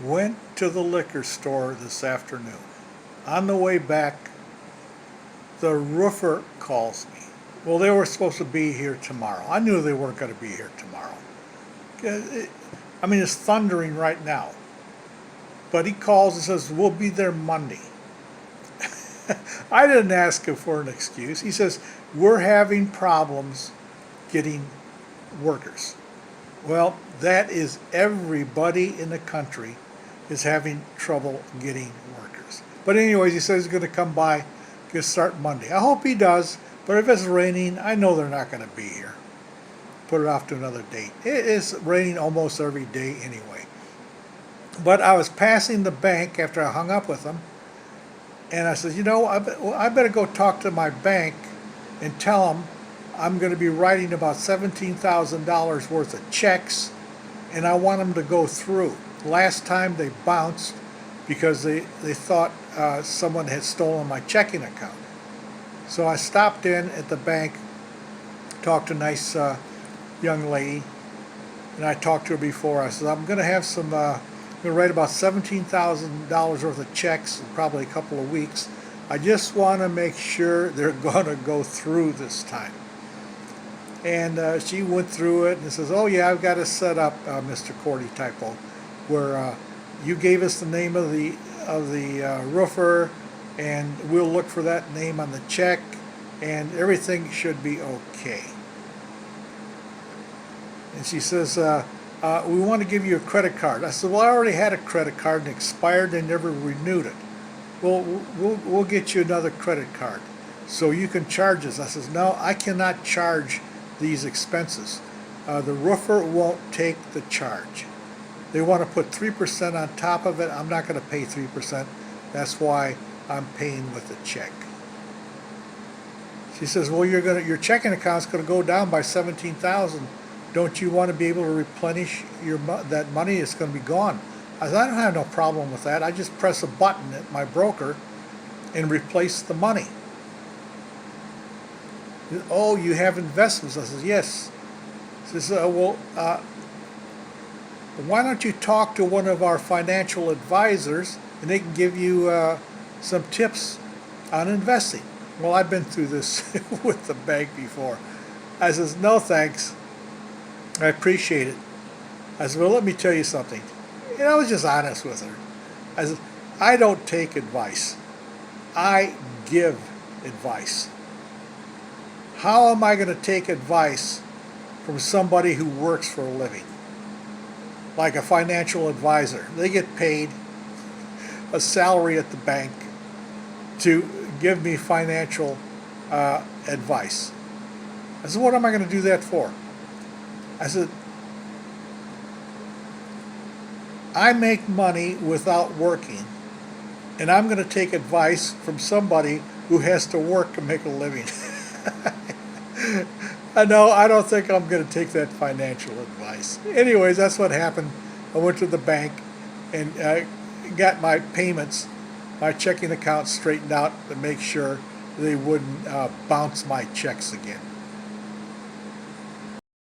Went to the liquor store this afternoon. On the way back, the roofer calls me. Well, they were supposed to be here tomorrow. I knew they weren't going to be here tomorrow. I mean, it's thundering right now. But he calls and says, we'll be there Monday. I didn't ask him for an excuse. He says, we're having problems getting workers. Well, that is everybody in the country is having trouble getting workers. But anyways, he says he's going to come by, going to start Monday. I hope he does, but if it's raining, I know they're not going to be here. Put it off to another date. It is raining almost every day anyway. But I was passing the bank after I hung up with him, and I said, I better go talk to my bank and tell them I'm going to be writing about $17,000 worth of checks, and I want them to go through. Last time they bounced because they thought someone had stolen my checking account. So I stopped in at the bank, talked to a nice young lady, and I talked to her before. I said, I'm going to have some, I'm going to write about $17,000 worth of checks in probably a couple of weeks. I just want to make sure they're going to go through this time. And she went through it and says, oh yeah, I've got it set up, Mr. Cordy Typo, where you gave us the name of the roofer, and we'll look for that name on the check, and everything should be okay. And she says, we want to give you a credit card. I said, well, I already had a credit card and it expired. They never renewed it. Well, we'll get you another credit card so you can charge us. I says, no, I cannot charge these expenses. The roofer won't take the charge. They want to put 3% on top of it. I'm not going to pay 3%. That's why I'm paying with a check. She says, well, your checking account's going to go down by $17,000. Don't you want to be able to replenish that money? It's going to be gone. I said, I don't have no problem with that. I just press a button at my broker and replace the money. Oh, you have investments? I said, yes. She says, why don't you talk to one of our financial advisors and they can give you some tips on investing. Well, I've been through this with the bank before. I says, no thanks. I appreciate it. I said, well, let me tell you something. And I was just honest with her. I said, I don't take advice. I give advice. How am I going to take advice from somebody who works for a living? Like a financial advisor. They get paid a salary at the bank to give me financial advice. I said, what am I going to do that for? I said, I make money without working, and I'm going to take advice from somebody who has to work to make a living. I know, I don't think I'm going to take that financial advice. Anyways, that's what happened. I went to the bank and got my payments, my checking account straightened out to make sure they wouldn't bounce my checks again.